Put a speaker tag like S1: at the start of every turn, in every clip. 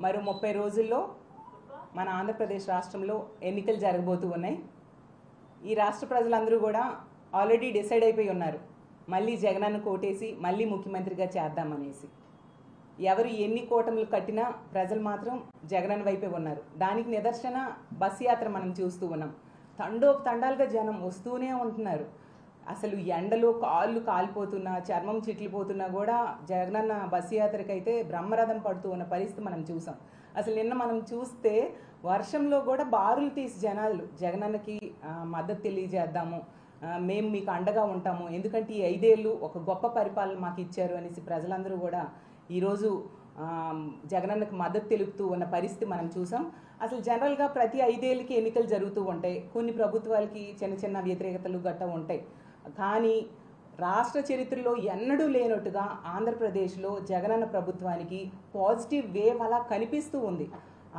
S1: మరో 30 రోజుల్లో మన ఆంధ్రప్రదేశ్ రాష్ట్రంలో ఎన్నికలు జరగబోతూ ఉన్నాయి. ఈ రాష్ట్ర ప్రజలందరూ కూడా ఆల్రెడీ డిసైడ్ అయిపోయి ఉన్నారు, మళ్ళీ జగనన్న కోటేసి మళ్ళీ ముఖ్యమంత్రిగా చేద్దామనేసి. ఎవరు ఎన్ని కూటములు కట్టినా ప్రజలు మాత్రం జగనన్న వైపే ఉన్నారు. దానికి నిదర్శన బస్సు యాత్ర మనం చూస్తూ ఉన్నాం. తండాలుగా జనం వస్తూనే ఉంటున్నారు. అసలు ఎండలో కాళ్ళు కాలిపోతున్నా, చర్మం చిట్లిపోతున్నా కూడా జగనన్న బస్సు యాత్రకైతే బ్రహ్మరథం పడుతూ ఉన్న పరిస్థితి మనం చూసాం. అసలు నిన్న మనం చూస్తే వర్షంలో కూడా బారులు తీసి జనాలు జగనన్నకి మద్దతు తెలియజేద్దాము, మేము మీకు అండగా ఉంటాము, ఎందుకంటే ఈ 5 ఏళ్ళు ఒక గొప్ప పరిపాలన మాకు ఇచ్చారు అనేసి ప్రజలందరూ కూడా ఈరోజు జగనన్నకు మద్దతు తెలుపుతూ ఉన్న పరిస్థితి మనం చూసాం. అసలు జనరల్గా ప్రతి 5 ఏళ్ళకి ఎన్నికలు జరుగుతూ ఉంటాయి. కొన్ని ప్రభుత్వాలకి చిన్న చిన్న వ్యతిరేకతలు గట్టా ఉంటాయి. కానీ రాష్ట్ర చరిత్రలో ఎన్నడూ లేనట్టుగా ఆంధ్రప్రదేశ్లో జగనన్న ప్రభుత్వానికి పాజిటివ్ వేవ్ అలా కనిపిస్తూ ఉంది.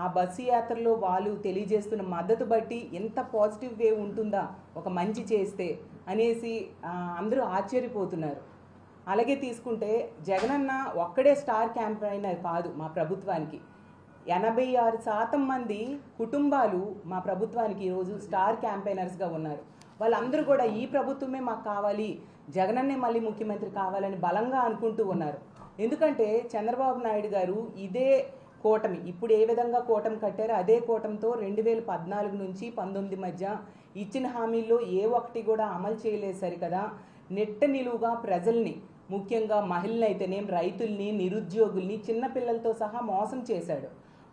S1: ఆ బస్సు యాత్రలో వాళ్ళు తెలియజేస్తున్న మద్దతు బట్టి ఎంత పాజిటివ్ వేవ్ ఉంటుందా ఒక మంచి చేస్తే అనేసి అందరూ ఆశ్చర్యపోతున్నారు. అలాగే తీసుకుంటే జగనన్న ఒక్కడే స్టార్ క్యాంపెయినర్ కాదు మా ప్రభుత్వానికి. 86% మంది కుటుంబాలు మా ప్రభుత్వానికి ఈరోజు స్టార్ క్యాంపెయినర్స్గా ఉన్నారు. వాళ్ళందరూ కూడా ఈ ప్రభుత్వమే మాకు కావాలి, జగనన్నే మళ్ళీ ముఖ్యమంత్రి కావాలని బలంగా అనుకుంటూ ఉన్నారు. ఎందుకంటే చంద్రబాబు నాయుడు గారు ఇదే కూటమి, ఇప్పుడు ఏ విధంగా కూటమి కట్టారో అదే కూటమితో 2014 నుంచి 19 మధ్య ఇచ్చిన హామీల్లో ఏ ఒక్కటి కూడా అమలు చేయలేదు సరికదా. నెట్ట నిలువుగా ప్రజల్ని, ముఖ్యంగా మహిళలు అయితేనేం, రైతుల్ని, నిరుద్యోగుల్ని, చిన్నపిల్లలతో సహా మోసం చేశాడు.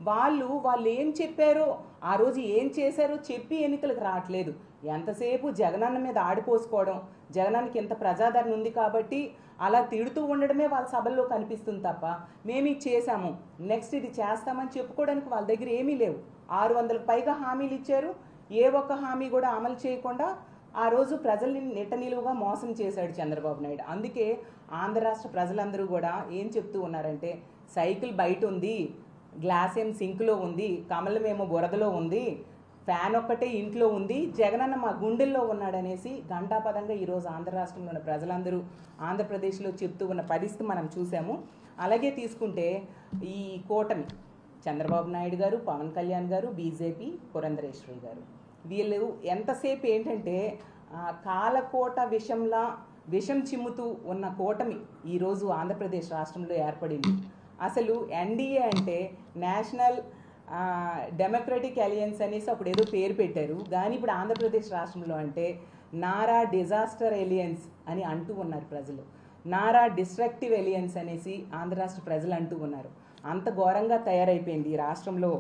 S1: వాళ్ళు ఏం చెప్పారో ఆ రోజు ఏం చేశారో చెప్పి ఎన్నికలకు రావట్లేదు. ఎంతసేపు జగనన్న మీద ఆడిపోసుకోవడం, జగనన్నకి ఎంత ప్రజాదరణ ఉంది కాబట్టి అలా తిడుతూ ఉండడమే వాళ్ళ సభల్లో కనిపిస్తుంది తప్ప మేము ఇది చేశాము, నెక్స్ట్ ఇది చేస్తామని చెప్పుకోవడానికి వాళ్ళ దగ్గర ఏమీ లేవు. 600కు పైగా హామీలు ఇచ్చారు, ఏ ఒక్క హామీ కూడా అమలు చేయకుండా ఆ రోజు ప్రజల్ని నెట్ట నిలువుగా మోసం చేశాడు చంద్రబాబు నాయుడు. అందుకే ఆంధ్ర రాష్ట్ర ప్రజలందరూ కూడా ఏం చెప్తూ ఉన్నారంటే, సైకిల్ బయట ఉంది, గ్లాస్ ఏం సింక్లో ఉంది, కమలమేమో బురదలో ఉంది, ఫ్యాన్ ఒక్కటే ఇంట్లో ఉంది, జగనన్న మా గుండెల్లో ఉన్నాడనేసి ఘంటాపదంగా ఈరోజు ఆంధ్ర రాష్ట్రంలో ఉన్న ప్రజలందరూ ఆంధ్రప్రదేశ్లో చెప్తూ ఉన్న పరిస్థితి మనం చూసాము. అలాగే తీసుకుంటే ఈ కూటమి చంద్రబాబు నాయుడు గారు, పవన్ కళ్యాణ్ గారు, బీజేపీ, పురంధరేశ్వరి గారు, వీళ్ళు ఎంతసేపు ఏంటంటే కాలకోట విషం చిమ్ముతూ ఉన్న కూటమి ఈరోజు ఆంధ్రప్రదేశ్ రాష్ట్రంలో ఏర్పడింది. అసలు ఎన్డీఏ అంటే నేషనల్ డెమోక్రటిక్ అలయన్స్ అనేసి అప్పుడు ఏదో పేరు పెట్టారు, కానీ ఇప్పుడు ఆంధ్రప్రదేశ్ రాష్ట్రంలో అంటే నారా డిజాస్టర్ అలయన్స్ అని అంటూ ఉన్నారు ప్రజలు. నారా డిస్ట్రక్టివ్ అలయన్స్ అనేసి ఆంధ్ర రాష్ట్ర ప్రజలు అంటూ ఉన్నారు. అంత ఘోరంగా తయారైపోయింది ఈ రాష్ట్రంలో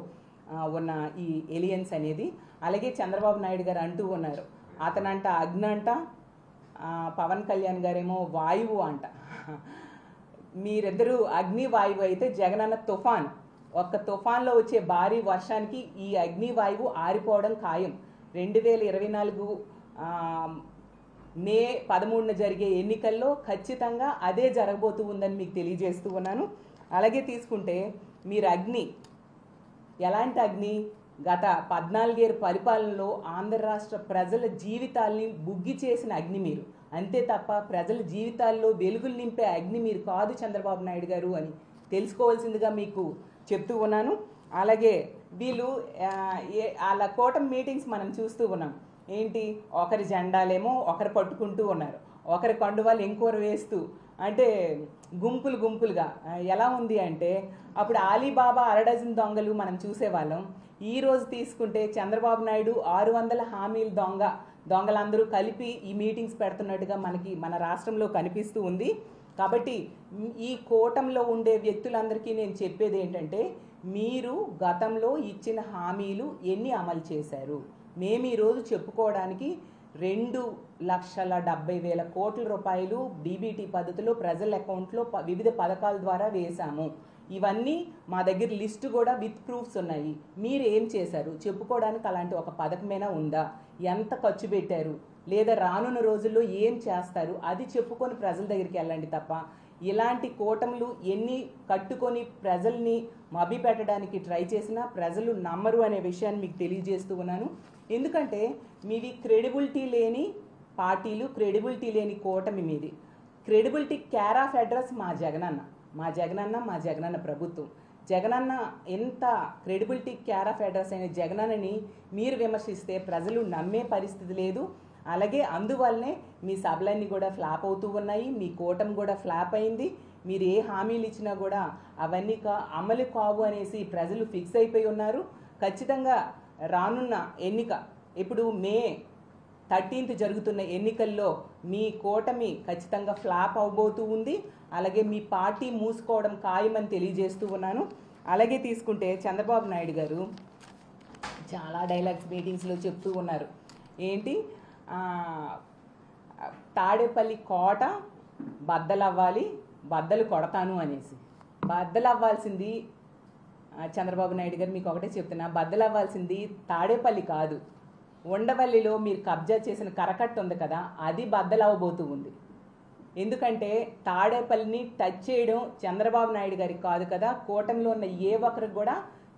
S1: ఉన్న ఈ ఎలియన్స్ అనేది. అలాగే చంద్రబాబు నాయుడు గారు అంటూ ఉన్నారు, అతనంట అగ్ని అంట, పవన్ కళ్యాణ్ గారేమో వాయువు అంట. మీరిద్దరూ అగ్ని వాయువు అయితే జగనన్న తుఫాన్. ఒక్క తుఫాన్లో వచ్చే భారీ వర్షానికి ఈ అగ్ని వాయువు ఆరిపోవడం ఖాయం. 2024 మే 13న జరిగే ఎన్నికల్లో ఖచ్చితంగా అదే జరగబోతూ ఉందని మీకు తెలియజేస్తూ ఉన్నాను. అలాగే తీసుకుంటే మీరు అగ్ని, ఎలాంటి అగ్ని? గత 14 ఏళ్ళ పరిపాలనలో ఆంధ్ర రాష్ట్ర ప్రజల జీవితాల్ని బుగ్గి చేసిన అగ్ని మీరు, అంతే తప్ప ప్రజల జీవితాల్లో వెలుగులు నింపే అగ్ని మీరు కాదు చంద్రబాబు నాయుడు గారు అని తెలుసుకోవాల్సిందిగా మీకు చెప్తూ ఉన్నాను. అలాగే వీళ్ళు వాళ్ళ కూటమి మీటింగ్స్ మనం చూస్తూ ఉన్నాం. ఏంటి, ఒకరి జెండాలేమో ఒకరు పట్టుకుంటూ ఉన్నారు, ఒకరి కండువాలు ఇంకొకరు వేస్తూ, అంటే గుంపులుగా ఎలా ఉంది అంటే అప్పుడు ఆలీబాబా అరడజన్ దొంగలు మనం చూసేవాళ్ళం. ఈరోజు తీసుకుంటే చంద్రబాబు నాయుడు 600 హామీలు దొంగలందరూ కలిపి ఈ మీటింగ్స్ పెడుతున్నట్టుగా మనకి మన రాష్ట్రంలో కనిపిస్తూ ఉంది. కాబట్టి ఈ కూటమిలో ఉండే వ్యక్తులందరికీ నేను చెప్పేది ఏంటంటే, మీరు గతంలో ఇచ్చిన హామీలు ఎన్ని అమలు చేశారు? మేము ఈరోజు చెప్పుకోవడానికి 2,70,000 కోట్ల రూపాయలు డీబీటీ పద్ధతిలో ప్రజల అకౌంట్లో వివిధ పథకాల ద్వారా వేశాము. ఇవన్నీ మా దగ్గర లిస్టు కూడా విత్ ప్రూఫ్స్ ఉన్నాయి. మీరు ఏం చేశారు చెప్పుకోవడానికి అలాంటి ఒక పథకమైనా ఉందా? ఎంత ఖర్చు పెట్టారు, లేదా రానున్న రోజుల్లో ఏం చేస్తారు అది చెప్పుకొని ప్రజల దగ్గరికి వెళ్ళండి తప్ప ఇలాంటి కూటములు ఎన్ని కట్టుకొని ప్రజల్ని మభ్యపెట్టడానికి ట్రై చేసినా ప్రజలు నమ్మరు అనే విషయాన్ని మీకు తెలియజేస్తూ ఉన్నాను. ఎందుకంటే మీవి క్రెడిబిలిటీ లేని పార్టీలు, క్రెడిబిలిటీ లేని కూటమి మీది. క్రెడిబిలిటీ కేర్ ఆఫ్ అడ్రస్ మా జగనన్న ప్రభుత్వం. జగనన్న ఎంత క్రెడిబిలిటీ క్యార్ ఆఫ్ అడ్రస్ అయిన జగనన్నని మీరు విమర్శిస్తే ప్రజలు నమ్మే పరిస్థితి లేదు. అలాగే అందువల్లనే మీ సభలన్నీ కూడా ఫ్లాప్ అవుతూ ఉన్నాయి, మీ కూటమి కూడా ఫ్లాప్ అయింది. మీరు ఏ హామీలు ఇచ్చినా కూడా అవన్నీ అమలు కావు అనేసి ప్రజలు ఫిక్స్ అయిపోయి ఉన్నారు. ఖచ్చితంగా రానున్న ఎన్నిక ఇప్పుడు మే 13th జరుగుతున్న ఎన్నికల్లో మీ కూటమి ఖచ్చితంగా ఫ్లాప్ అవబోతూ ఉంది. అలాగే మీ పార్టీ మూసుకోవడం ఖాయమని తెలియజేస్తూ ఉన్నాను. అలాగే తీసుకుంటే చంద్రబాబు నాయుడు గారు చాలా డైలాగ్స్ మీటింగ్స్లో చెప్తూ ఉన్నారు. ఏంటి, తాడేపల్లి కోట బద్దలవ్వాలి, బద్దలు కొడతాను అనేసి. బద్దలవ్వాల్సింది చంద్రబాబు నాయుడు గారు మీకు ఒకటే చెప్తున్నా, బద్దలవ్వాల్సింది తాడేపల్లి కాదు, ఉండవల్లిలో మీరు కబ్జా చేసిన కరకట్ట ఉంది కదా, అది బద్దలవ్వబోతూ ఉంది. ఎందుకంటే తాడేపల్లిని టచ్ చేయడం చంద్రబాబు నాయుడు గారికి కాదు కదా, కూటమిలో ఉన్న ఏ ఒక్కరికి కూడా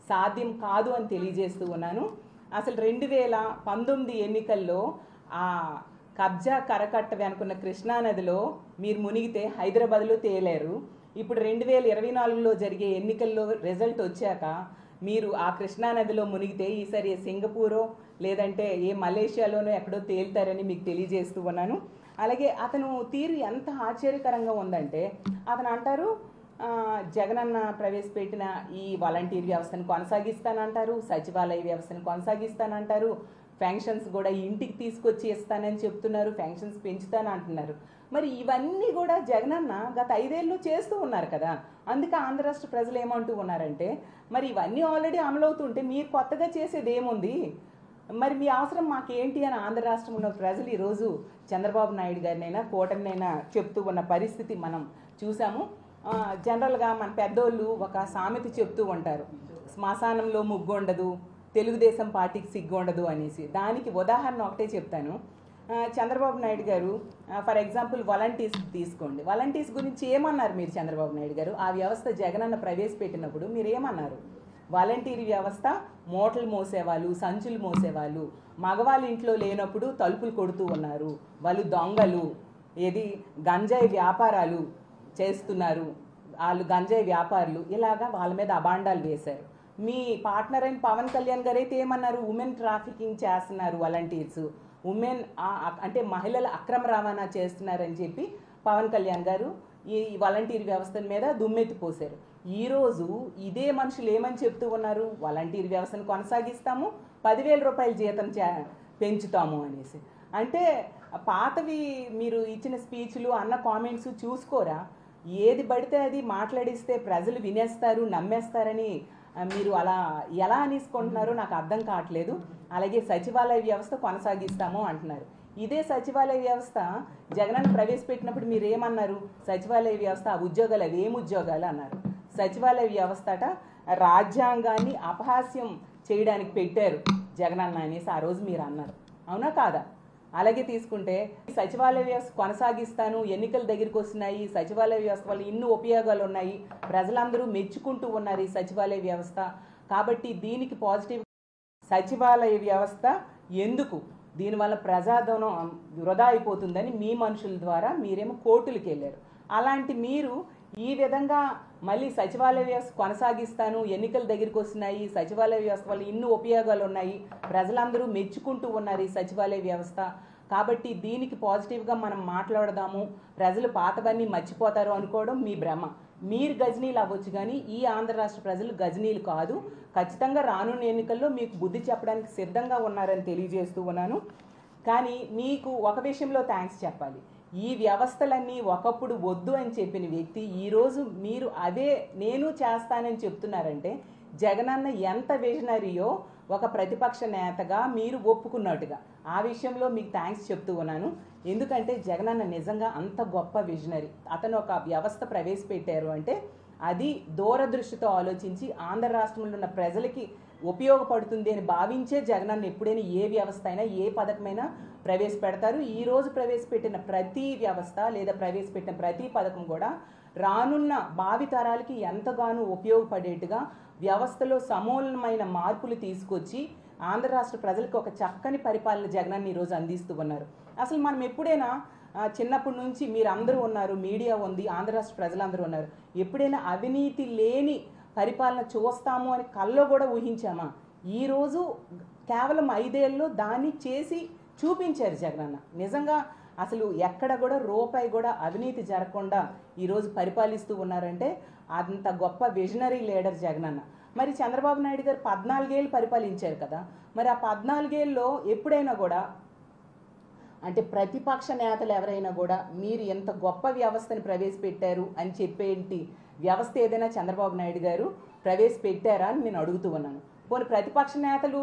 S1: సాధ్యం కాదు అని తెలియజేస్తూ ఉన్నాను. అసలు 2019 ఎన్నికల్లో ఆ కబ్జా కరకట్ట వెనుకున్న కృష్ణానదిలో మీరు మునిగితే హైదరాబాద్లో తేలేరు. ఇప్పుడు 2024లో జరిగే ఎన్నికల్లో రిజల్ట్ వచ్చాక మీరు ఆ కృష్ణానదిలో మునిగితే ఈసారి సింగపూరో లేదంటే ఏ మలేషియాలోనో ఎక్కడో తేలుతారని మీకు తెలియజేస్తూ ఉన్నాను. అలాగే అతను తీరు ఎంత ఆశ్చర్యకరంగా ఉందంటే, అతను అంటారు జగనన్న ప్రవేశపెట్టిన ఈ వాలంటీర్ వ్యవస్థను కొనసాగిస్తానంటారు, సచివాలయ వ్యవస్థను కొనసాగిస్తానంటారు, పెన్షన్స్ కూడా ఇంటికి తీసుకొచ్చి ఇస్తానని చెప్తున్నారు, పెన్షన్స్ పెంచుతానంటున్నారు. మరి ఇవన్నీ కూడా జగనన్న గత 5 ఏళ్ళు చేస్తూ ఉన్నారు కదా. అందుకే ఆంధ్ర రాష్ట్ర ప్రజలు ఏమంటూ ఉన్నారంటే, మరి ఇవన్నీ ఆల్రెడీ అమలవుతుంటే మీరు కొత్తగా చేసేది ఏముంది, మరి మీ అవసరం మాకేంటి అని ఆంధ్ర రాష్ట్రంలో ప్రజలు ఈరోజు చంద్రబాబు నాయుడు గారినైనా కూటమినైనా చెప్తూ ఉన్న పరిస్థితి మనం చూసాము. జనరల్గా మన పెద్దోళ్ళు ఒక సామెత చెప్తూ ఉంటారు, శ్మశానంలో ముగ్గు ఉండదు, తెలుగుదేశం పార్టీకి సిగ్గు ఉండదు అనేసి. దానికి ఉదాహరణ ఒకటే చెప్తాను. చంద్రబాబు నాయుడు గారు ఫర్ ఎగ్జాంపుల్ వాలంటీర్స్ తీసుకోండి. వాలంటీర్స్ గురించి ఏమన్నారు మీరు చంద్రబాబు నాయుడు గారు? ఆ వ్యవస్థ జగనన్న ప్రవేశపెట్టినప్పుడు మీరు ఏమన్నారు? వాలంటీర్ వ్యవస్థ మూటలు మోసేవాళ్ళు, సంచులు మోసేవాళ్ళు, మగవాళ్ళ ఇంట్లో లేనప్పుడు తలుపులు కొడుతూ ఉన్నారు, వాళ్ళు దొంగలు, ఏది గంజాయి వ్యాపారాలు చేస్తున్నారు, వాళ్ళు గంజాయి వ్యాపారులు, ఇలాగా వాళ్ళ మీద అబాండాలు వేశారు. మీ పార్ట్నర్ అయిన పవన్ కళ్యాణ్ గారు అయితే ఏమన్నారు? ఉమెన్ ట్రాఫికింగ్ చేస్తున్నారు వాలంటీర్స్, ఉమెన్ అంటే మహిళల అక్రమ రవాణా చేస్తున్నారని చెప్పి పవన్ కళ్యాణ్ గారు ఈ వాలంటీర్ వ్యవస్థ మీద దుమ్మెత్తిపోశారు. ఈరోజు ఇదే మనుషులు ఏమని చెప్తూ ఉన్నారు? వాలంటీర్ వ్యవస్థను కొనసాగిస్తాము, 10,000 రూపాయల జీతం పెంచుతాము అనేసి. అంటే పాతవి మీరు ఇచ్చిన స్పీచ్లు అన్న కామెంట్స్ చూసుకోరా? ఏది పడితే అది మాట్లాడిస్తే ప్రజలు వినేస్తారు, నమ్మేస్తారని మీరు అలా ఎలా అనేసుకుంటున్నారో నాకు అర్థం కావట్లేదు. అలాగే సచివాలయ వ్యవస్థ కొనసాగిస్తాము అంటున్నారు. ఇదే సచివాలయ వ్యవస్థ జగనన్న ప్రవేశపెట్టినప్పుడు మీరు ఏమన్నారు? సచివాలయ వ్యవస్థ ఆ ఉద్యోగాలు అవి ఏం ఉద్యోగాలు అన్నారు. సచివాలయ వ్యవస్థ అట రాజ్యాంగాన్ని అపహాస్యం చేయడానికి పెట్టారు జగనన్న అనేసి ఆ రోజు మీరు అన్నారు, అవునా కాదా? అలాగే తీసుకుంటే సచివాలయ వ్యవస్థ కొనసాగిస్తాను, ఎన్నికల దగ్గరికి వస్తున్నాయి, సచివాలయ వ్యవస్థ వల్ల ఇన్ని ఉపయోగాలు ఉన్నాయి, ప్రజలందరూ మెచ్చుకుంటూ ఉన్నారు ఈ సచివాలయ వ్యవస్థ, కాబట్టి దీనికి పాజిటివ్. సచివాలయ వ్యవస్థ ఎందుకు, దీనివల్ల ప్రజాధనం వృధా అయిపోతుందని మీ మనుషుల ద్వారా మీరేమో కోర్టులకు వెళ్ళారు. అలాంటి మీరు ఈ విధంగా మళ్ళీ సచివాలయ వ్యవస్థ కొనసాగిస్తాను, ఎన్నికల దగ్గరికి వస్తున్నాయి, సచివాలయ వ్యవస్థ వల్ల ఇన్ని ఉపయోగాలు ఉన్నాయి, ప్రజలందరూ మెచ్చుకుంటూ ఉన్నారు ఈ సచివాలయ వ్యవస్థ, కాబట్టి దీనికి పాజిటివ్గా మనం మాట్లాడదాము, ప్రజలు పాతవన్నీ మర్చిపోతారు అనుకోవడం మీ భ్రమ. మీరు గజనీలు అవ్వచ్చు కానీ ఈ ఆంధ్ర రాష్ట్ర ప్రజలు గజనీలు కాదు. ఖచ్చితంగా రానున్న ఎన్నికల్లో మీకు బుద్ధి చెప్పడానికి సిద్ధంగా ఉన్నారని తెలియజేస్తూ ఉన్నాను. కానీ మీకు ఒక విషయంలో థ్యాంక్స్ చెప్పాలి. ఈ వ్యవస్థలన్నీ ఒకప్పుడు వద్దు అని చెప్పిన వ్యక్తి ఈరోజు మీరు అదే నేను చేస్తానని చెప్తున్నారంటే జగనన్న ఎంత విజనరీయో ఒక ప్రతిపక్ష నేతగా మీరు ఒప్పుకున్నట్టుగా ఆ విషయంలో మీకు థ్యాంక్స్ చెప్తూ ఉన్నాను. ఎందుకంటే జగనన్న నిజంగా అంత గొప్ప విజనరీ. అతను ఒక వ్యవస్థ ప్రవేశపెట్టారు అంటే అది దూరదృష్టితో ఆలోచించి ఆంధ్ర రాష్ట్రంలో ఉన్న ప్రజలకి ఉపయోగపడుతుంది అని భావించే జగనన్న ఎప్పుడైనా ఏ వ్యవస్థ అయినా ఏ పథకమైనా ప్రవేశపెడతారు. ఈరోజు ప్రవేశపెట్టిన ప్రతి వ్యవస్థ లేదా ప్రవేశపెట్టిన ప్రతి పథకం కూడా రానున్న భావితరాలకి ఎంతగానో ఉపయోగపడేట్టుగా వ్యవస్థలో సమూలమైన మార్పులు తీసుకొచ్చి ఆంధ్ర రాష్ట్ర ప్రజలకు ఒక చక్కని పరిపాలన జగనన్న ఈరోజు అందిస్తూ ఉన్నారు. అసలు మనం ఎప్పుడైనా చిన్నప్పటి నుంచి మీరు అందరూ ఉన్నారు, మీడియా ఉంది, ఆంధ్ర రాష్ట్ర ప్రజలందరూ ఉన్నారు, ఎప్పుడైనా అవినీతి లేని పరిపాలన చూస్తాము అని కల్లో కూడా ఊహించామా? ఈరోజు కేవలం 5 ఏళ్ళలో దాన్ని చేసి చూపించారు జగనన్న. నిజంగా అసలు ఎక్కడ కూడా రూపాయి కూడా అవినీతి జరగకుండా ఈరోజు పరిపాలిస్తూ ఉన్నారంటే అంత గొప్ప విజనరీ లీడర్ జగనన్న. మరి చంద్రబాబు నాయుడు గారు 14 ఏళ్ళు పరిపాలించారు కదా, మరి ఆ 14 ఏళ్ళలో ఎప్పుడైనా కూడా అంటే ప్రతిపక్ష నేతలు ఎవరైనా కూడా మీరు ఎంత గొప్ప వ్యవస్థను ప్రవేశపెట్టారు అని చెప్పేంటి వ్యవస్థ ఏదైనా చంద్రబాబు నాయుడు గారు ప్రవేశపెట్టారా అని నేను అడుగుతూ ఉన్నాను. పోనీ ప్రతిపక్ష నేతలు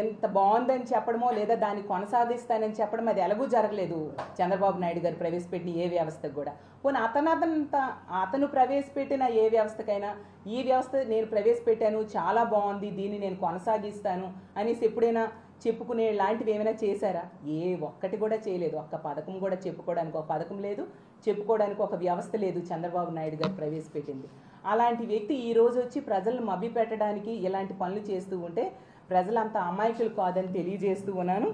S1: ఎంత బాగుందని చెప్పడమో లేదా దాన్ని కొనసాగిస్తానని చెప్పడం అది ఎలాగూ జరగలేదు చంద్రబాబు నాయుడు గారు ప్రవేశపెట్టిన ఏ వ్యవస్థకు కూడా. పోనీ అతను ప్రవేశపెట్టిన ఏ వ్యవస్థకైనా ఈ వ్యవస్థ నేను ప్రవేశపెట్టాను చాలా బాగుంది దీన్ని నేను కొనసాగిస్తాను అనేసి ఎప్పుడైనా చెప్పుకునే లాంటివి ఏమైనా చేశారా? ఏ ఒక్కటి కూడా చేయలేదు. ఒక్క పథకం కూడా చెప్పుకోవడానికి ఒక పథకం లేదు, చెప్పుకోవడానికి ఒక వ్యవస్థ లేదు చంద్రబాబు నాయుడు గారు ప్రవేశపెట్టింది. అలాంటి వ్యక్తి ఈరోజు వచ్చి ప్రజలను మభ్యపెట్టడానికి ఇలాంటి పనులు చేస్తూ ఉంటే ప్రజలంతా అమాయకులు కాదని తెలియజేస్తూ ఉన్నాను.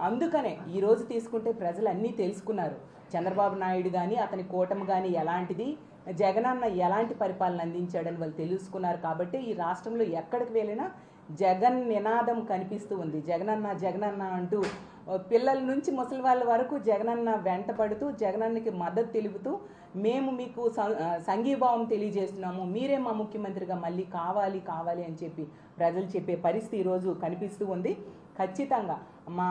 S1: అందుకనే ఈరోజు తీసుకుంటే ప్రజలు అన్నీ తెలుసుకున్నారు. చంద్రబాబు నాయుడు కానీ అతని కూటమి కానీ ఎలాంటిది, జగనన్న ఎలాంటి పరిపాలన అందించాడని వాళ్ళు తెలుసుకున్నారు. కాబట్టి ఈ రాష్ట్రంలో ఎక్కడికి వెళ్ళినా జగన్ నినాదం కనిపిస్తూ ఉంది. జగనన్న జగనన్న అంటూ పిల్లల నుంచి ముసలి వాళ్ళ వరకు జగనన్న వెంటపడుతూ జగనన్నకి మద్దతు తెలుపుతూ మేము మీకు సంఘీభావం తెలియజేస్తున్నాము, మీరే మా ముఖ్యమంత్రిగా మళ్ళీ కావాలి కావాలి అని చెప్పి ప్రజలు చెప్పే పరిస్థితి ఈరోజు కనిపిస్తూ ఉంది. ఖచ్చితంగా మా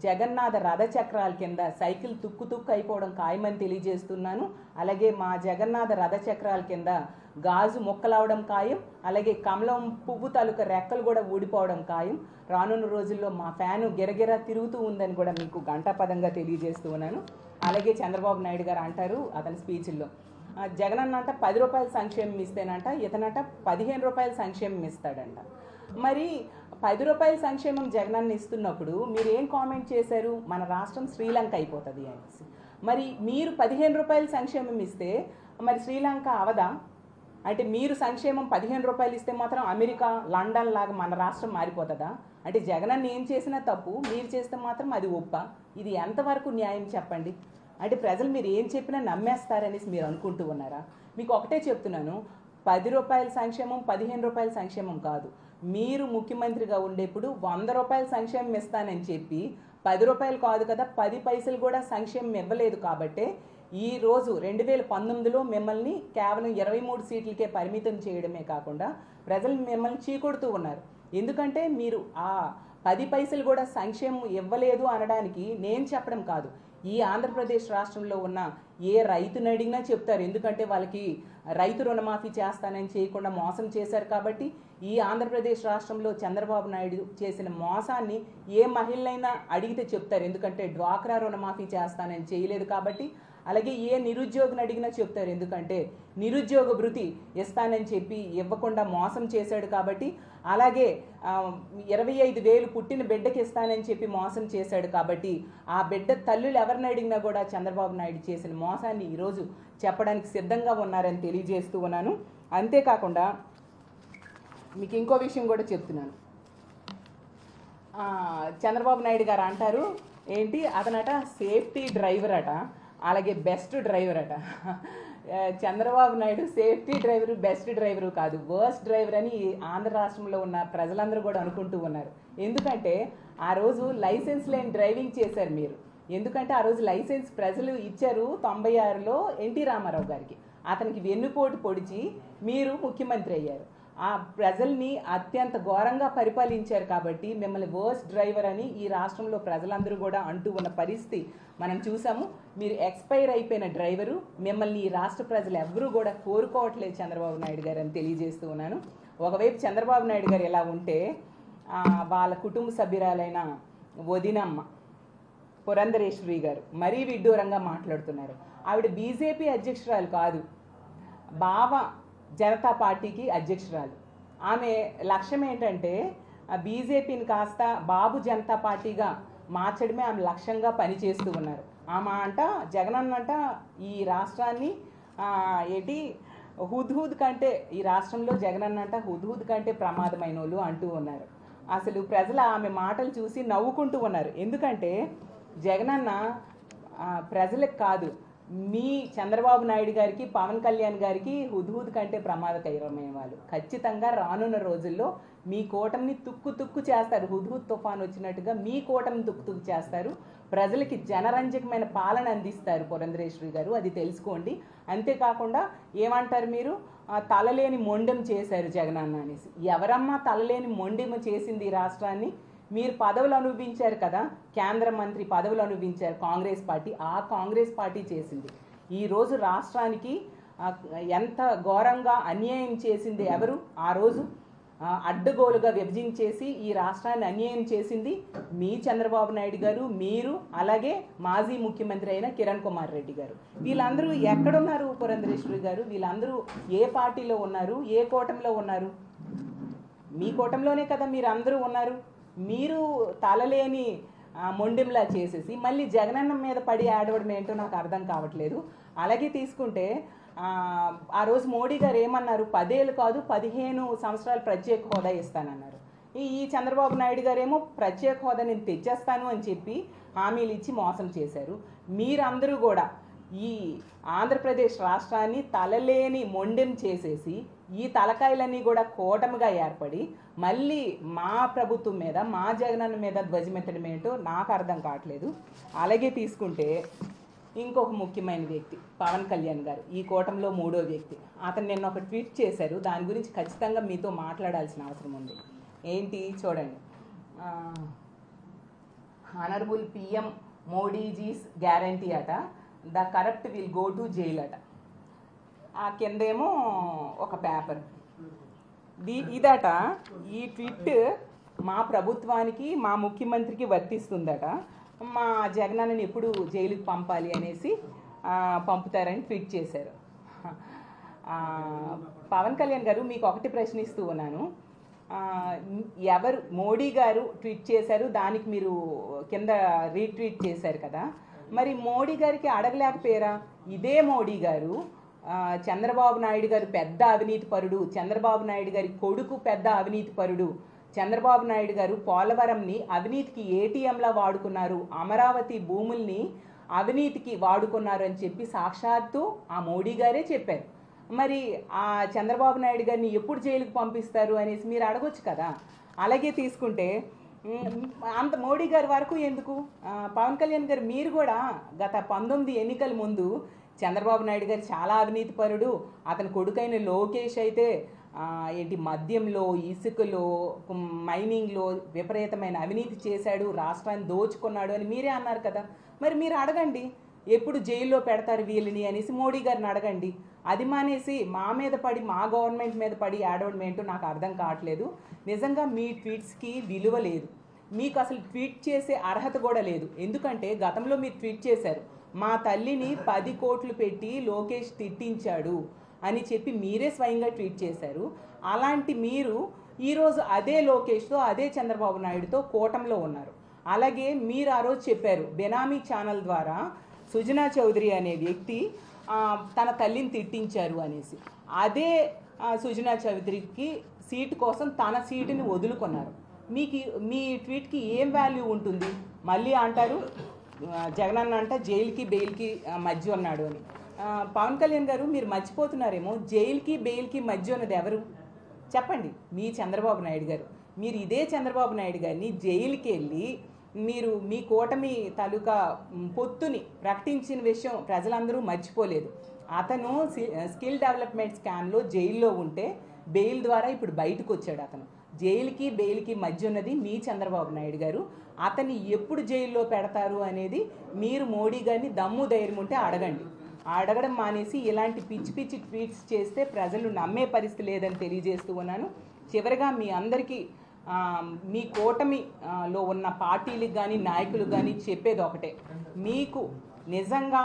S1: జగన్నాథ రథచక్రాల కింద సైకిల్ తుక్కు తుక్కు అయిపోవడం ఖాయమని తెలియజేస్తున్నాను. అలాగే మా జగన్నాథ రథచక్రాల కింద గాజు మొక్కలవడం ఖాయం, అలాగే కమలం పువ్వు తాలూకా రెక్కలు కూడా ఊడిపోవడం ఖాయం. రానున్న రోజుల్లో మా ఫ్యాను గిరగిరా తిరుగుతూ ఉందని కూడా మీకు గంటాపదంగా తెలియజేస్తూ ఉన్నాను. అలాగే చంద్రబాబు నాయుడు గారు అంటారు అతని స్పీచ్ల్లో, జగనన్న అంట 10 రూపాయల సంక్షేమం ఇస్తేనంట ఇతనంట 15 రూపాయల సంక్షేమం ఇస్తాడంట. మరి 10 రూపాయల సంక్షేమం జగనన్న ఇస్తున్నప్పుడు మీరు ఏం కామెంట్ చేశారు? మన రాష్ట్రం శ్రీలంక అయిపోతుంది అనేసి. మరి మీరు 15 రూపాయల సంక్షేమం ఇస్తే మరి శ్రీలంక అవదా? అంటే మీరు సంక్షేమం 15 రూపాయలు ఇస్తే మాత్రం అమెరికా లండన్ లాగా మన రాష్ట్రం మారిపోతుందా? అంటే జగనన్న ఏం చేసినా తప్పు, మీరు చేస్తే మాత్రం అది ఒప్ప. ఇది ఎంతవరకు న్యాయం చెప్పండి? అంటే ప్రజలు మీరు ఏం చెప్పినా నమ్మేస్తారనేసి మీరు అనుకుంటూ ఉన్నారా? మీకు ఒకటే చెప్తున్నాను, 10 రూపాయల సంక్షేమం 15 రూపాయల సంక్షేమం కాదు. మీరు ముఖ్యమంత్రిగా ఉండేప్పుడు 100 రూపాయల సంక్షేమం ఇస్తానని చెప్పి 10 రూపాయలు కాదు కదా 10 పైసలు కూడా సంక్షేమం ఇవ్వలేదు. కాబట్టే ఈరోజు 2019లో మిమ్మల్ని కేవలం 23 సీట్లకే పరిమితం చేయడమే కాకుండా ప్రజలు మిమ్మల్ని చీకొడుతూ ఉన్నారు. ఎందుకంటే మీరు ఆ 10 పైసలు కూడా సంక్షేమం ఇవ్వలేదు అనడానికి నేను చెప్పడం కాదు, ఈ ఆంధ్రప్రదేశ్ రాష్ట్రంలో ఉన్న ఏ రైతుని అడిగినా చెప్తారు. ఎందుకంటే వాళ్ళకి రైతు రుణమాఫీ చేస్తానని చేయకుండా మోసం చేశారు. కాబట్టి ఈ ఆంధ్రప్రదేశ్ రాష్ట్రంలో చంద్రబాబు నాయుడు చేసిన మోసాన్ని ఏ మహిళనైనా అడిగితే చెప్తారు. ఎందుకంటే డ్వాక్రా రుణమాఫీ చేస్తానని చేయలేదు కాబట్టి. అలాగే ఏ నిరుద్యోగిని అడిగినా చెప్తారు, ఎందుకంటే నిరుద్యోగ భృతి ఇస్తానని చెప్పి ఇవ్వకుండా మోసం చేశాడు కాబట్టి. అలాగే 25,000 పుట్టిన బిడ్డకి ఇస్తానని చెప్పి మోసం చేశాడు కాబట్టి ఆ బిడ్డ తల్లులు ఎవరిని అడిగినా కూడా చంద్రబాబు నాయుడు చేసిన మోసాన్ని ఈరోజు చెప్పడానికి సిద్ధంగా ఉన్నారని తెలియజేస్తూ ఉన్నాను. అంతేకాకుండా మీకు ఇంకో విషయం కూడా చెప్తున్నాను. చంద్రబాబు నాయుడు గారు అంటారు ఏంటి, అతనట సేఫ్టీ డ్రైవర్ అట, అలాగే బెస్ట్ డ్రైవర్ అట. Chandrababu Naidu safety driver best driver కాదు, వర్స్ట్ డ్రైవర్ అని ఆంధ్ర రాష్ట్రంలో ఉన్న ప్రజలందరూ కూడా అనుకుంటూ ఉన్నారు. ఎందుకంటే ఆ రోజు లైసెన్స్ లేని డ్రైవింగ్ చేశారు మీరు. ఎందుకంటే ఆ రోజు లైసెన్స్ ప్రజలు ఇచ్చారు 96లో ఎన్టీ రామారావు గారికి. అతనికి వెన్నుపోటు పొడిచి మీరు ముఖ్యమంత్రి అయ్యారు. ఆ ప్రజల్ని అత్యంత ఘోరంగా పరిపాలించారు కాబట్టి మిమ్మల్ని వర్స్ట్ డ్రైవర్ అని ఈ రాష్ట్రంలో ప్రజలందరూ కూడా అంటూ ఉన్న పరిస్థితి మనం చూసాము. మీరు ఎక్స్పైర్ అయిపోయిన డ్రైవరు, మిమ్మల్ని ఈ రాష్ట్ర ప్రజలు ఎవ్వరూ కూడా కోరుకోవట్లేదు చంద్రబాబు నాయుడు గారు అని తెలియజేస్తూ ఉన్నాను. ఒకవైపు చంద్రబాబు నాయుడు గారు ఎలా ఉంటే వాళ్ళ కుటుంబ సభ్యురాలైన వదినమ్మ పురంధరేశ్వరి గారు మరీ విడ్డూరంగా మాట్లాడుతున్నారు. ఆవిడ బీజేపీ అధ్యక్షురాలు కాదు, బావ జనతా పార్టీకి అధ్యక్షురాలు. ఆమె లక్ష్యం ఏంటంటే బీజేపీని కాస్త బాబు జనతా పార్టీగా మార్చడమే ఆమె లక్ష్యంగా పనిచేస్తూ ఉన్నారు. ఆమె అంట జగనన్న అంట ఈ రాష్ట్రాన్ని ఏంటి హుద్హుద్ కంటే, ఈ రాష్ట్రంలో జగనన్న అంట హుద్హుద్ కంటే ప్రమాదమైన వాళ్ళు అంటూ ఉన్నారు. అసలు ప్రజలు ఆమె మాటలు చూసి నవ్వుకుంటూ ఉన్నారు. ఎందుకంటే జగనన్న ప్రజలకు కాదు మీ చంద్రబాబు నాయుడు గారికి పవన్ కళ్యాణ్ గారికి హుద్హుద్ కంటే ప్రమాదకరమైన వాళ్ళు. ఖచ్చితంగా రానున్న రోజుల్లో మీ కూటమిని తుక్కు చేస్తారు. హుద్హుద్ తుఫాన్ వచ్చినట్టుగా మీ కూటమిని తుక్కు చేస్తారు. ప్రజలకి జనరంజకమైన పాలన అందిస్తారు పురంధరేశ్వరి గారు, అది తెలుసుకోండి. అంతేకాకుండా ఏమంటారు మీరు, తలలేని మొండెం చేశారు జగనన్న అనేసి. ఎవరమ్మా తలలేని మొండెం చేసింది ఈ రాష్ట్రాన్ని? మీరు పదవులు అనుభవించారు కదా, కేంద్ర మంత్రి పదవులు అనుభవించారు కాంగ్రెస్ పార్టీ, ఆ కాంగ్రెస్ పార్టీ చేసింది. ఈరోజు రాష్ట్రానికి ఎంత ఘోరంగా అన్యాయం చేసింది ఎవరు? ఆ రోజు అడ్డగోలుగా విభజించేసి ఈ రాష్ట్రాన్ని అన్యాయం చేసింది మీ చంద్రబాబు నాయుడు గారు, మీరు, అలాగే మాజీ ముఖ్యమంత్రి అయిన కిరణ్ కుమార్ రెడ్డి గారు. వీళ్ళందరూ ఎక్కడున్నారు పురంధరేశ్వరి గారు? వీళ్ళందరూ ఏ పార్టీలో ఉన్నారు, ఏ కూటమిలో ఉన్నారు? మీ కూటమిలోనే కదా మీరు అందరూ ఉన్నారు. మీరు తలలేని మొండెంలా చేసేసి మళ్ళీ జగనన్న మీద పడి ఆడవడం ఏంటో నాకు అర్థం కావట్లేదు. అలాగే తీసుకుంటే ఆ రోజు మోడీ గారు ఏమన్నారు, 10 ఏళ్ళు కాదు 15 సంవత్సరాలు ప్రత్యేక హోదా ఇస్తానన్నారు. ఈ చంద్రబాబు నాయుడు గారేమో ప్రత్యేక హోదా నేను తెచ్చేస్తాను అని చెప్పి హామీలు ఇచ్చి మోసం చేశారు. మీరందరూ కూడా ఈ ఆంధ్రప్రదేశ్ రాష్ట్రాన్ని తలలేని మొండెం చేసేసి ఈ తలకాయలన్నీ కూడా కూటమిగా ఏర్పడి మళ్ళీ మా ప్రభుత్వం మీద, మా జగనన్న మీద ధ్వజమెత్తడం ఏంటో నాకు అర్థం కావట్లేదు. అలాగే తీసుకుంటే ఇంకొక ముఖ్యమైన వ్యక్తి పవన్ కళ్యాణ్ గారు, ఈ కూటమిలో 3వ వ్యక్తి. అతను నిన్న ఒక ట్వీట్ చేశారు, దాని గురించి ఖచ్చితంగా మీతో మాట్లాడాల్సిన అవసరం ఉంది. ఏంటి చూడండి, ఆనరబుల్ పిఎం మోడీజీస్ గ్యారంటీ అట, the corrupt will go to jail అట. ఆ కిందేమో ఒక పేపర్ ఇదట. ఈ ట్వీట్ మా ప్రభుత్వానికి, మా ముఖ్యమంత్రికి వర్తిస్తుందట. మా జగనన్నని ఎప్పుడు జైలుకి పంపాలి అనేసి పంపుతారని ట్వీట్ చేశారు. పవన్ కళ్యాణ్ గారు, మీకు ఒకటి ప్రశ్నిస్తూ ఉన్నాను. ఎవరు మోడీ గారు ట్వీట్ చేశారు, దానికి మీరు కింద రీట్వీట్ చేశారు కదా, మరి మోడీ గారికి అడగలేకపోయారా? ఇదే మోడీ గారు చంద్రబాబు నాయుడు గారు పెద్ద అవినీతి పరుడు, చంద్రబాబు నాయుడు గారి కొడుకు పెద్ద అవినీతి పరుడు, చంద్రబాబు నాయుడు గారు పోలవరంని అవినీతికి ఏటీఎంలా వాడుకున్నారు, అమరావతి భూముల్ని అవినీతికి వాడుకున్నారు అని చెప్పి సాక్షాత్తు ఆ మోడీ గారే చెప్పారు. మరి ఆ చంద్రబాబు నాయుడు గారిని ఎప్పుడు జైలుకు పంపిస్తారు అనేసి మీరు అడగొచ్చు కదా. అలాగే తీసుకుంటే అంత మోడీ గారి వరకు ఎందుకు, పవన్ కళ్యాణ్ గారు మీరు కూడా గత 19 ఎన్నికల ముందు చంద్రబాబు నాయుడు గారు చాలా అవినీతి పరుడు, అతని కొడుకైన లోకేష్ అయితే ఏంటి మద్యంలో, ఇసుకలో, మైనింగ్లో విపరీతమైన అవినీతి చేశాడు, రాష్ట్రాన్ని దోచుకున్నాడు అని మీరే అన్నారు కదా. మరి మీరు అడగండి ఎప్పుడు జైల్లో పెడతారు వీళ్ళని అనేసి మోడీ గారిని అడగండి. అది మానేసి మా మీద పడి, మా గవర్నమెంట్ మీద పడి ఆడవడం ఏంటో నాకు అర్థం కావట్లేదు. నిజంగా మీ ట్వీట్స్కి విలువ లేదు, మీకు అసలు ట్వీట్ చేసే అర్హత కూడా లేదు. ఎందుకంటే గతంలో మీరు ట్వీట్ చేశారు, మా తల్లిని 10 కోట్లు పెట్టి లోకేష్ తిట్టించాడు అని చెప్పి మీరే స్వయంగా ట్వీట్ చేశారు. అలాంటి మీరు ఈరోజు అదే లోకేష్తో, అదే చంద్రబాబు నాయుడుతో కూటమిలో ఉన్నారు. అలాగే మీరు ఆ రోజు చెప్పారు బెనామీ ఛానల్ ద్వారా సుజనా చౌదరి అనే వ్యక్తి తన తల్లిని తిట్టించారు అనేసి. అదే సుజనా చౌదరికి సీటు కోసం తన సీటుని వదులుకున్నారు. మీకు మీ ట్వీట్కి ఏం వాల్యూ ఉంటుంది? మళ్ళీ అంటారు జగనన్న అంట జైలుకి బెయిల్కి మధ్య ఉన్నాడు అని. పవన్ కళ్యాణ్ గారు, మీరు మర్చిపోతున్నారేమో, జైలుకి బెయిల్కి మధ్య ఉన్నది ఎవరు చెప్పండి? మీ చంద్రబాబు నాయుడు గారు. మీరు ఇదే చంద్రబాబు నాయుడు గారిని జైలుకి వెళ్ళి మీరు మీ కూటమి తాలూకా పొత్తుని ప్రకటించిన విషయం ప్రజలందరూ మర్చిపోలేదు. అతను స్కిల్ డెవలప్మెంట్ స్కామ్లో జైల్లో ఉంటే బెయిల్ ద్వారా ఇప్పుడు బయటకు వచ్చాడు. అతను జైలుకి బెయిల్కి మధ్య ఉన్నది మీ చంద్రబాబు నాయుడు గారు. అతన్ని ఎప్పుడు జైల్లో పెడతారు అనేది మీరు మోడీ గారిని దమ్ము ధైర్యం ఉంటే అడగండి. అడగడం మానేసి ఇలాంటి పిచ్చి పిచ్చి ట్వీట్స్ చేస్తే ప్రజలు నమ్మే పరిస్థితి లేదని తెలియజేస్తూ ఉన్నాను. చివరిగా మీ అందరికీ మీ కూటమిలో ఉన్న పార్టీలకు కానీ నాయకులకు కానీ చెప్పేది ఒకటే, మీకు నిజంగా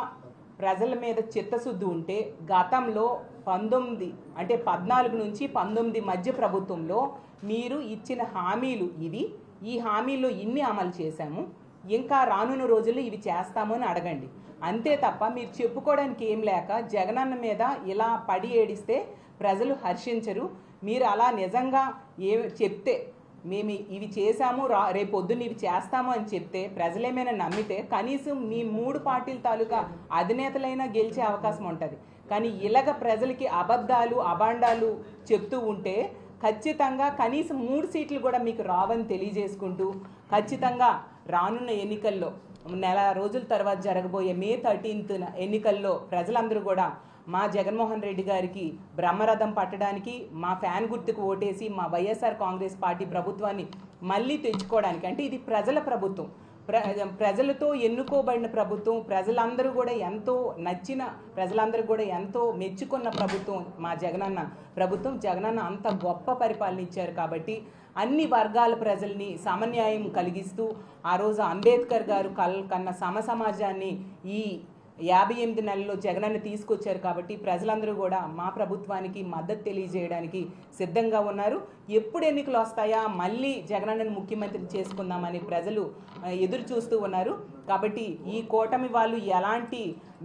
S1: ప్రజల మీద చిత్తశుద్ధి ఉంటే గతంలో 14 నుంచి 19 మధ్య ప్రభుత్వంలో మీరు ఇచ్చిన హామీలు ఇవి, ఈ హామీల్లో ఇన్ని అమలు చేశాము, ఇంకా రానున్న రోజుల్లో ఇవి చేస్తాము అని అడగండి. అంతే తప్ప మీరు చెప్పుకోవడానికి ఏం లేక జగనన్న మీద ఇలా పడి ఏడిస్తే ప్రజలు హర్షించరు. మీరు అలా నిజంగా చెప్తే మేము ఇవి చేశాము రేపు పొద్దున్న ఇవి చేస్తాము అని చెప్తే ప్రజలేమైనా నమ్మితే కనీసం మీ 3 పార్టీల తాలూకా అధినేతలైనా గెలిచే అవకాశం ఉంటుంది. కానీ ఇలాగ ప్రజలకి అబద్ధాలు అబాండాలు చెప్తూ ఉంటే ఖచ్చితంగా కనీసం 3 సీట్లు కూడా మీకు రావని తెలియజేసుకుంటూ ఖచ్చితంగా రానున్న ఎన్నికల్లో నెల రోజుల తర్వాత జరగబోయే May 13th ఎన్నికల్లో ప్రజలందరూ కూడా మా జగన్మోహన్ రెడ్డి గారికి బ్రహ్మరథం పట్టడానికి మా ఫ్యాన్ గుర్తుకు ఓటేసి మా వైఎస్ఆర్ కాంగ్రెస్ పార్టీ ప్రభుత్వాన్ని మళ్ళీ తెచ్చుకోవడానికి, అంటే ఇది ప్రజల ప్రభుత్వం, ప్రజలతో ఎన్నుకోబడిన ప్రభుత్వం, ప్రజలందరూ కూడా ఎంతో నచ్చిన, ప్రజలందరూ కూడా ఎంతో మెచ్చుకున్న ప్రభుత్వం మా జగనన్న ప్రభుత్వం. జగనన్న అంత గొప్ప పరిపాలన ఇచ్చారు కాబట్టి అన్ని వర్గాల ప్రజల్ని సమన్యాయం కలిగిస్తూ ఆ రోజు అంబేద్కర్ గారు కన్న సమాజాన్ని ఈ 58 నెలల్లో జగనన్న తీసుకొచ్చారు కాబట్టి ప్రజలందరూ కూడా మా ప్రభుత్వానికి మద్దతు తెలియజేయడానికి సిద్ధంగా ఉన్నారు. ఎప్పుడు ఎన్నికలు వస్తాయా మళ్ళీ జగనన్నను ముఖ్యమంత్రి చేసుకుందామని ప్రజలు ఎదురు చూస్తూ ఉన్నారు. కాబట్టి ఈ కూటమి వాళ్ళు ఎలాంటి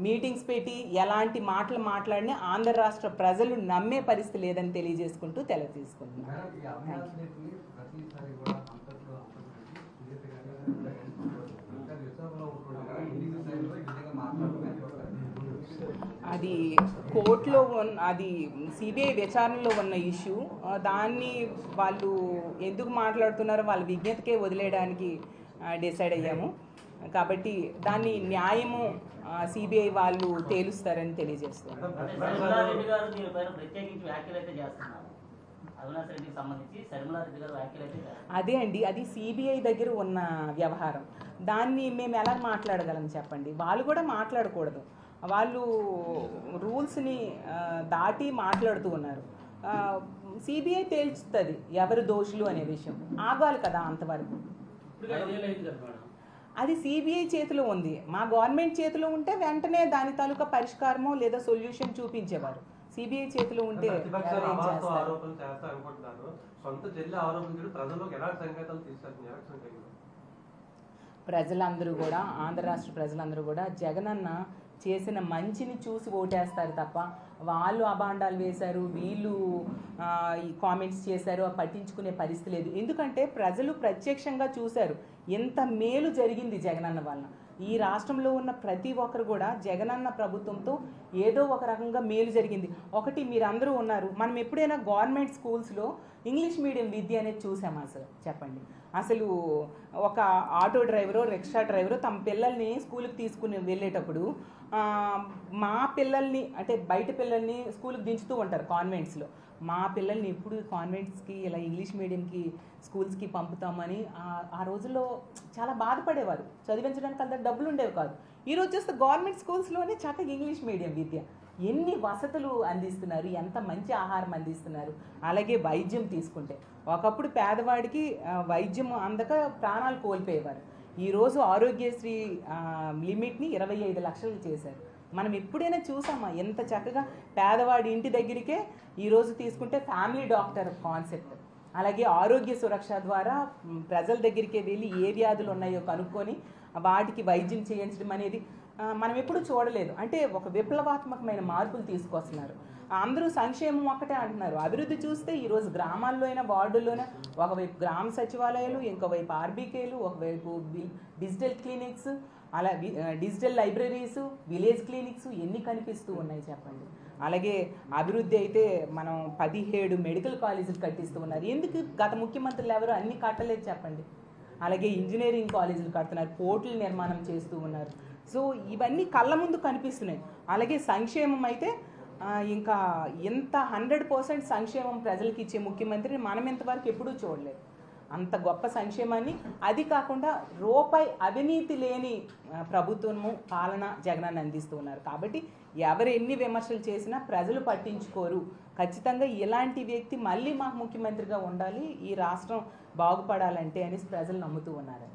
S1: మీటింగ్స్ పెట్టి ఎలాంటి మాటలు మాట్లాడినా ఆంధ్ర రాష్ట్ర ప్రజలు నమ్మే పరిస్థితి లేదని తెలియజేసుకుంటూ తీసుకుంటున్నారు. అది కోర్టులో అది సిబిఐ విచారణలో ఉన్న ఇష్యూ. దాన్ని వాళ్ళు ఎందుకు మాట్లాడుతున్నారో వాళ్ళ విజ్ఞతకే వదిలేయడానికి డిసైడ్ అయ్యాము. కాబట్టి దాన్ని న్యాయము సిబిఐ వాళ్ళు తేలుస్తారని తెలియజేస్తున్నారు. అదే అండి, అది సిబిఐ దగ్గర ఉన్న వ్యవహారం. దాన్ని మేము ఎలా మాట్లాడగలం చెప్పండి? వాళ్ళు కూడా మాట్లాడకూడదు, వాళ్ళు రూల్స్ని దాటి మాట్లాడుతూ ఉన్నారు. సిబిఐ తేల్చుతుంది ఎవరు దోషులు అనే విషయం. ఆగాలి కదా అంతవరకు. అది సిబిఐ చేతిలో ఉంది. మా గవర్నమెంట్ చేతిలో ఉంటే వెంటనే దాని తాలూకా పరిష్కారమో లేదా సొల్యూషన్ చూపించేవారు. సిబిఐ చేతిలో ఉంటే ప్రజలందరూ కూడా, ఆంధ్ర రాష్ట్ర ప్రజలందరూ కూడా జగనన్న చేసిన మంచిని చూసి ఓటేస్తారు తప్ప వాళ్ళు అబాండాలు వేశారు, వీళ్ళు ఈ కామెంట్స్ చేశారు పట్టించుకునే పరిస్థితి లేదు. ఎందుకంటే ప్రజలు ప్రత్యక్షంగా చూశారు ఎంత మేలు జరిగింది జగనన్న వలన. ఈ రాష్ట్రంలో ఉన్న ప్రతి ఒక్కరు కూడా జగనన్న ప్రభుత్వంతో ఏదో ఒక రకంగా మేలు జరిగింది. ఒకటి, మీరందరూ ఉన్నారు, మనం ఎప్పుడైనా గవర్నమెంట్ స్కూల్స్లో ఇంగ్లీష్ మీడియం విద్య అనేది చూసామా అసలు చెప్పండి? అసలు ఒక ఆటో డ్రైవరో రిక్షా డ్రైవరో తమ పిల్లల్ని స్కూల్కి తీసుకుని వెళ్ళేటప్పుడు మా పిల్లల్ని, అంటే బయట పిల్లల్ని స్కూల్కి దించుతూ ఉంటారు కాన్వెంట్స్లో. మా పిల్లల్ని ఎప్పుడు కాన్వెంట్స్కి ఇలా ఇంగ్లీష్ మీడియంకి స్కూల్స్కి పంపుతామని ఆ రోజుల్లో చాలా బాధపడేవారు. చదివించడానికి అంత డబ్బులు ఉండేవి కాదు. ఈరోజు చూస్తే గవర్నమెంట్ స్కూల్స్లోనే చక్కగా ఇంగ్లీష్ మీడియం విద్య, ఎన్ని వసతులు అందిస్తున్నారు, ఎంత మంచి ఆహారం అందిస్తున్నారు. అలాగే వైద్యం తీసుకుంటే ఒకప్పుడు పేదవాడికి వైద్యం అందక ప్రాణాలు కోల్పోయేవారు. ఈరోజు ఆరోగ్యశ్రీ లిమిట్ని 25 లక్షలు చేశారు. మనం ఎప్పుడైనా చూసామా ఎంత చక్కగా పేదవాడి ఇంటి దగ్గరికే ఈరోజు తీసుకుంటే ఫ్యామిలీ డాక్టర్ కాన్సెప్ట్. అలాగే ఆరోగ్య సురక్ష ద్వారా ప్రజల దగ్గరికే వెళ్ళి ఏ వ్యాధులు ఉన్నాయో కనుక్కొని వాటికి వైద్యం చేయించడం అనేది మనం ఎప్పుడు చూడలేదు. అంటే ఒక విప్లవాత్మకమైన మార్పులు తీసుకొస్తున్నారు. అందరూ సంక్షేమం ఒక్కటే అంటున్నారు. అభివృద్ధి చూస్తే ఈరోజు గ్రామాల్లో అయినా వార్డుల్లోనే ఒకవైపు గ్రామ సచివాలయాలు, ఇంకోవైపు ఆర్బీకేలు, ఒకవైపు డిజిటల్ క్లినిక్స్, అలా డిజిటల్ లైబ్రరీస్, విలేజ్ క్లినిక్స్ ఎన్ని కనిపిస్తూ ఉన్నాయి చెప్పండి. అలాగే అభివృద్ధి అయితే మనం 17 మెడికల్ కాలేజీలు కట్టిస్తూ ఉన్నారు. ఎందుకు గత ముఖ్యమంత్రులు ఎవరు అన్ని కట్టలేదు చెప్పండి? అలాగే ఇంజనీరింగ్ కాలేజీలు కడుతున్నారు, పోర్టులు నిర్మాణం చేస్తూ ఉన్నారు. సో ఇవన్నీ కళ్ళ ముందు కనిపిస్తున్నాయి. అలాగే సంక్షేమం అయితే ఇంకా ఎంత 100% సంక్షేమం ప్రజలకి ఇచ్చే ముఖ్యమంత్రిని మనం ఇంతవరకు ఎప్పుడూ చూడలేదు. అంత గొప్ప సంక్షేమాన్ని, అది కాకుండా రూపాయి అవినీతి లేని ప్రభుత్వము పాలన జగనన్న అందిస్తూ ఉన్నారు. కాబట్టి ఎవరు ఎన్ని విమర్శలు చేసినా ప్రజలు పట్టించుకోరు. ఖచ్చితంగా ఇలాంటి వ్యక్తి మళ్ళీ మాకు ముఖ్యమంత్రిగా ఉండాలి, ఈ రాష్ట్రం బాగుపడాలంటే అనేసి ప్రజలు నమ్ముతూ ఉన్నారు.